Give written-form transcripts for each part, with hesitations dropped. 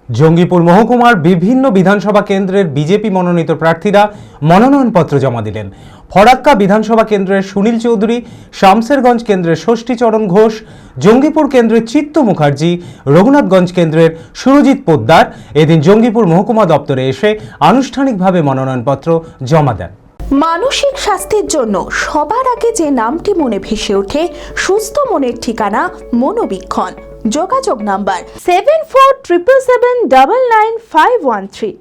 জঙ্গিপুর মহকুমার বিভিন্ন বিধানসভা কেন্দ্রের বিজেপি মনোনীত প্রার্থীরা মনোনয়নপত্র জমা দিলেন। ফরাক্কা বিধানসভা কেন্দ্রের সুনীল চৌধুরী, শামসেরগঞ্জ কেন্দ্রের ষষ্ঠীচরণ ঘোষ, জঙ্গিপুর কেন্দ্রের চিত্ত মুখার্জি, রঘুনাথগঞ্জ কেন্দ্রের সুরজিৎ পোদ্দার এদিন জঙ্গিপুর মহকুমা দপ্তরে এসে আনুষ্ঠানিকভাবে মনোনয়নপত্র জমা দেন। মানসিক স্বাস্থ্যের জন্য সবার আগে যে নামটি মনে ভেসে ওঠে, সুস্থ মনের ঠিকানা মনোবীক্ষণ। যোগাযোগ নাম্বার 7477799513।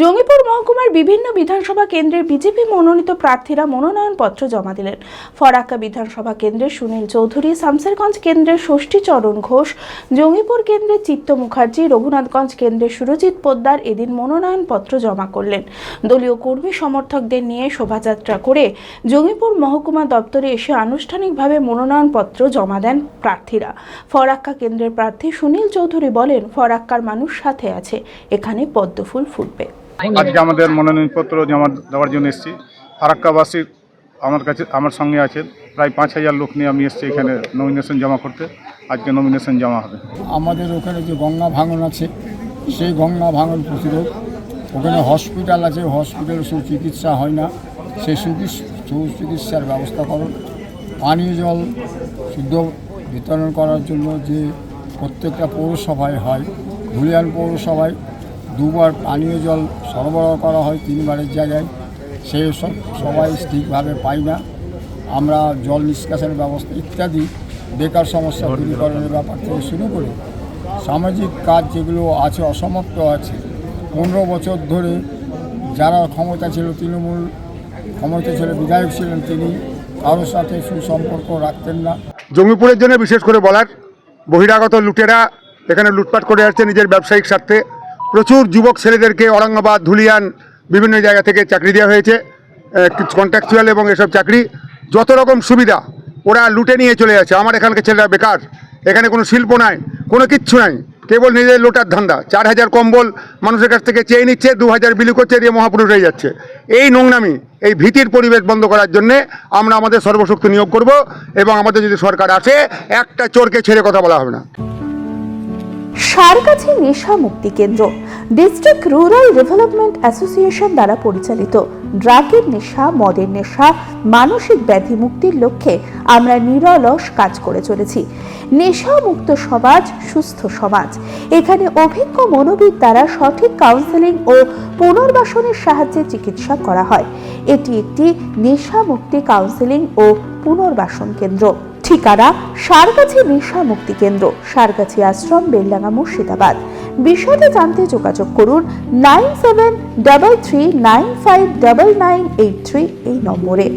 জঙ্গিপুর মহকুমার বিভিন্ন বিধানসভা কেন্দ্রের বিজেপি মনোনীত প্রার্থীরা মনোনয়নপত্র জমা দিলেন। ফরাক্কা বিধানসভা কেন্দ্রের সুনীল চৌধুরী, শামসেরগঞ্জ কেন্দ্রের ষষ্ঠীচরণ ঘোষ, জঙ্গিপুর কেন্দ্রের চিত্ত মুখার্জি, রঘুনাথগঞ্জ কেন্দ্রের সুরজিৎ পোদ্দার এদিন মনোনয়নপত্র জমা করলেন। দলীয় কর্মী সমর্থকদের নিয়ে শোভাযাত্রা করে জঙ্গিপুর মহকুমা দপ্তরে এসে আনুষ্ঠানিকভাবে মনোনয়নপত্র জমা দেন প্রার্থীরা। ফরাক্কা কেন্দ্রের প্রার্থী সুনীল চৌধুরী বলেন, ফরাক্কার মানুষ সাথে আছে, এখানে পদ্মফুল ফুটবে। আজকে আমাদের মনোনয়নপত্র জমা দেওয়ার জন্য এসেছি। ফারাক্কাবাসী আমার সঙ্গে আছেন, প্রায় 5000 লোক নিয়ে আমি এসেছি এখানে নমিনেশন জমা করতে। আজকে নমিনেশন জমা হবে। আমাদের ওখানে যে গঙ্গা ভাঙন আছে, সেই গঙ্গা ভাঙন প্রতিরোধ, ওখানে হসপিটাল আছে, হসপিটালে সুচিকিৎসা হয় না, সেই সুচিকিৎসার ব্যবস্থা করুন। পানীয় জল শুদ্ধ বিতরণ করার জন্য যে প্রত্যেকটা পৌরসভায় হয়, ধুলিয়ান পৌরসভায় 2বার পানীয় জল সরবরাহ করা হয় 3বারের জায়গায়, সেই সব সবাই ঠিকভাবে পাই না। আমরা জল নিষ্কাশনের ব্যবস্থা ইত্যাদি বেকার সমস্যা দূরীকরণের ব্যাপার থেকে শুরু করে সামাজিক কাজ যেগুলো আছে অসমাপ্ত আছে, 15 বছর ধরে যারা ক্ষমতা ছিল, তৃণমূল ক্ষমতা ছিল, বিধায়ক ছিলেন, তিনি কারোর সাথে সুসম্পর্ক রাখতেন না। জঙ্গিপুরের জন্য বিশেষ করে বলার, বহিরাগত লুটেরা এখানে লুটপাট করে আসছে নিজের ব্যবসায়িক স্বার্থে। প্রচুর যুবক ছেলেদেরকে ঔরঙ্গাবাদ, ধুলিয়ান বিভিন্ন জায়গা থেকে চাকরি দেওয়া হয়েছে, কন্ট্রাকচুয়াল এবং এসব চাকরি, যত রকম সুবিধা ওরা লুটে নিয়ে চলে যাচ্ছে। আমার এখানকার ছেলেরা বেকার, এখানে কোনো শিল্প নাই, কোনো কিচ্ছু নাই, কেবল নিজের লোটার ধান্দা। 4000 কম্বল মানুষের কাছ থেকে চেয়ে নিচ্ছে, 2000 বিলি করছে, দিয়ে মহাপুরুষ হয়ে যাচ্ছে। এই নোংরামি, এই ভীতির পরিবেশ বন্ধ করার জন্যে আমরা আমাদের সর্বশক্তি নিয়োগ করব, এবং আমাদের যদি সরকার আসে, একটা চোরকে ছেড়ে কথা বলা হবে না। সারগাছি নেশা মুক্তি কেন্দ্র ডিস্ট্রিক্ট রুরাল ডেভেলপমেন্ট অ্যাসোসিয়েশন দ্বারা পরিচালিত। ড্রাগের নেশা, মদের নেশা, মানসিক ব্যাধি মুক্তির লক্ষ্যে আমরা নিরলস কাজ করে চলেছি। নেশা মুক্ত সমাজ, সুস্থ সমাজ। এখানে অভিজ্ঞ মনোবিদ দ্বারা সঠিক কাউন্সেলিং ও পুনর্বাসনের সাহায্যে চিকিৎসা করা হয়। এটি একটি নেশা মুক্তি কাউন্সেলিং ও পুনর্বাসন কেন্দ্র। ঠিকানা সারগাছি নেশা মুক্তি কেন্দ্র, সারগাছি আশ্রম, বেলডাঙ্গা, মুর্শিদাবাদ। বিশদে জানতে যোগাযোগ করুন 9733959983 এই নম্বরে।